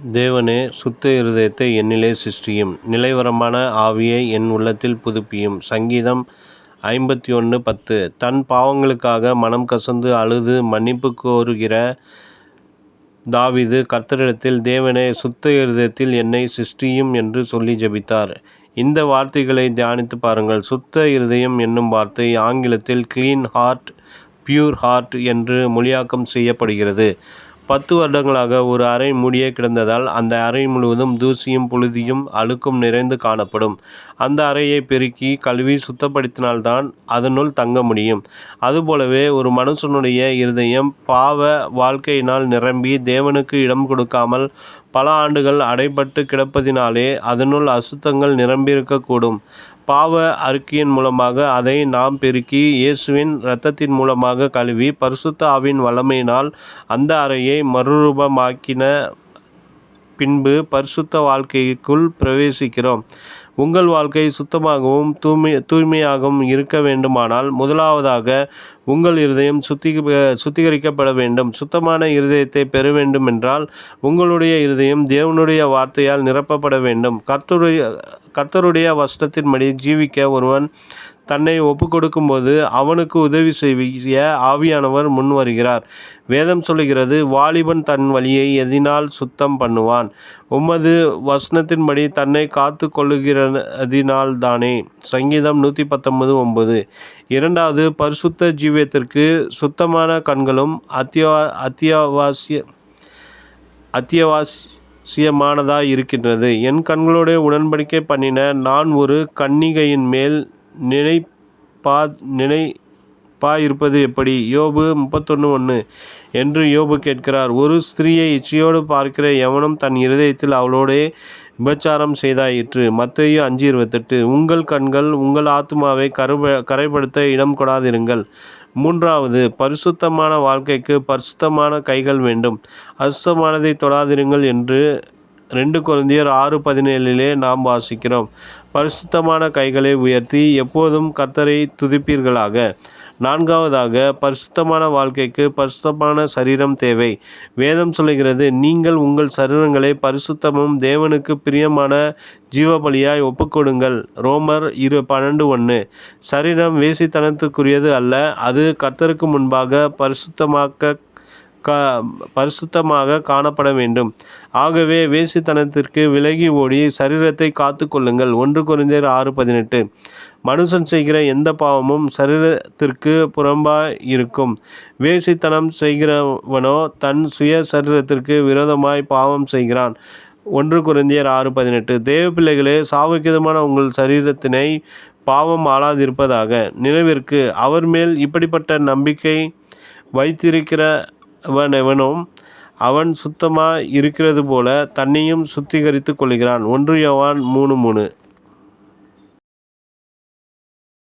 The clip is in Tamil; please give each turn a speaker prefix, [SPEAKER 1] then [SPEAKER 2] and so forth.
[SPEAKER 1] தேவனே, சுத்த இருதயத்தை என்னிலே சிருஷ்டியும், நிலைவரமான ஆவியை என் உள்ளத்தில் புதுப்பியும். சங்கீதம் 51:10. தன் பாவங்களுக்காக மனம் கசந்து அழுது மன்னிப்பு கோருகிற தாவீது கர்த்தரிடத்தில், தேவனே, சுத்த இருதயத்தில் என்னை சிருஷ்டியும் என்று சொல்லி ஜெபித்தார். இந்த வார்த்தைகளை தியானித்து பாருங்கள். சுத்த இருதயம் என்னும் வார்த்தை ஆங்கிலத்தில் கிளீன் ஹார்ட், பியூர் ஹார்ட் என்று மொழியாக்கம் செய்யப்படுகிறது. 10 வருடங்களாக ஒரு அறை மூடியே கிடந்ததால் அந்த அறை முழுவதும் தூசியும் புழுதியும் அழுக்கும் நிறைந்து காணப்படும். அந்த அறையை பெருக்கி கழுவி சுத்தப்படுத்தினால்தான் அதனுள் தங்க முடியும். அதுபோலவே ஒரு மனுஷனுடைய இருதயம் பாவ வாழ்க்கையினால் நிரம்பி தேவனுக்கு இடம் கொடுக்காமல் பல ஆண்டுகள் அடைபட்டு கிடப்பதினாலே அதனுள் அசுத்தங்கள் நிரம்பியிருக்கக்கூடும். பாவ அறிக்கையின் மூலமாக அதை நாம் பெருக்கி இயேசுவின் இரத்தத்தின் மூலமாக கழுவி பரிசுத்த ஆவியின் வல்லமையினால் அந்த அறையை மறுரூபமாக்கின பின்பு பரிசுத்த வாழ்க்கைக்குள் பிரவேசிக்கிறோம். உங்கள் வாழ்க்கை சுத்தமாகவும் தூய்மையாகவும் இருக்க வேண்டுமானால் முதலாவதாக உங்கள் இருதயம் சுத்திகரிக்கப்பட வேண்டும். சுத்தமான இருதயத்தை பெற வேண்டுமென்றால் உங்களுடைய இருதயம் தேவனுடைய வார்த்தையால் நிரப்பப்பட வேண்டும். கர்த்தருடைய வசனத்தின்படி ஜீவிக்க ஒருவன் தன்னை ஒப்புக்கொடுக்கும்போது அவனுக்கு உதவி செய்ய ஆவியானவர் முன் வருகிறார். வேதம் சொல்லுகிறது, வாலிபன் தன் வழியை எதினால் சுத்தம் பண்ணுவான்? உமது வசனத்தின்படி தன்னை காத்து கொள்ளுகிறதினால்தானே. சங்கீதம் 119:9. இரண்டாவது, பரிசுத்த ஜீவியத்திற்கு சுத்தமான கண்களும் அத்தியாவசியமானதாய் இருக்கின்றது. என் கண்களோடு உடன்படிக்கை பண்ணின நான் ஒரு கன்னிகையின் மேல் நினைப்பாயிருப்பது எப்படி? யோபு 31:1 என்று யோபு கேட்கிறார். ஒரு ஸ்திரீயை இச்சையோடு பார்க்கிற எவனும் தன் இருதயத்தில் அவளோடே விபச்சாரம் செய்தாயிற்று. மத்தேயு 5:28. உங்கள் கண்கள் உங்கள் ஆத்துமாவை கரைப்படுத்த இடம் கொடாதிருங்கள். மூன்றாவது, பரிசுத்தமான வாழ்க்கைக்கு பரிசுத்தமான கைகள் வேண்டும். அசுத்தமானதை தொடாதிருங்கள் என்று 2 கொரிந்தியர் 6:17 நாம் வாசிக்கிறோம். பரிசுத்தமான கைகளை உயர்த்தி எப்போதும் கர்த்தரை துதிப்பீர்களாக. நான்காவதாக, பரிசுத்தமான வாழ்க்கைக்கு பரிசுத்தமான சரீரம் தேவை. வேதம் சொல்லுகிறது, நீங்கள் உங்கள் சரீரங்களை பரிசுத்தமும் தேவனுக்கு பிரியமான ஜீவபலியாய் ஒப்புக்கொடுங்கள். ரோமர் 12:1. சரீரம் வேசித்தனத்துக்குரியது அல்ல, அது கர்த்தருக்கு முன்பாக பரிசுத்தமாக காணப்பட வேண்டும். ஆகவே வேசித்தனத்திற்கு விலகி ஓடி சரீரத்தை காத்து கொள்ளுங்கள். 1 கொரிந்தியர் 6:18. மனுஷன் செய்கிற எந்த பாவமும் சரீரத்திற்கு புறம்பாய் இருக்கும். வேசித்தனம் செய்கிறவனோ தன் சுய சரீரத்திற்கு விரோதமாய் பாவம் செய்கிறான். 1 கொரிந்தியர் 6:18. தேவ பிள்ளைகளே, சாவுக்கிதமான உங்கள் சரீரத்தினை பாவம் ஆளாதிருப்பதாக. நினைவிற்கு, அவர் மேல் இப்படிப்பட்ட நம்பிக்கை வைத்திருக்கிறவனெவனும் அவன் சுத்தமாய் இருக்கிறது போல தன்னையும் சுத்திகரித்து கொள்கிறான். 1 யோவான் 3:3.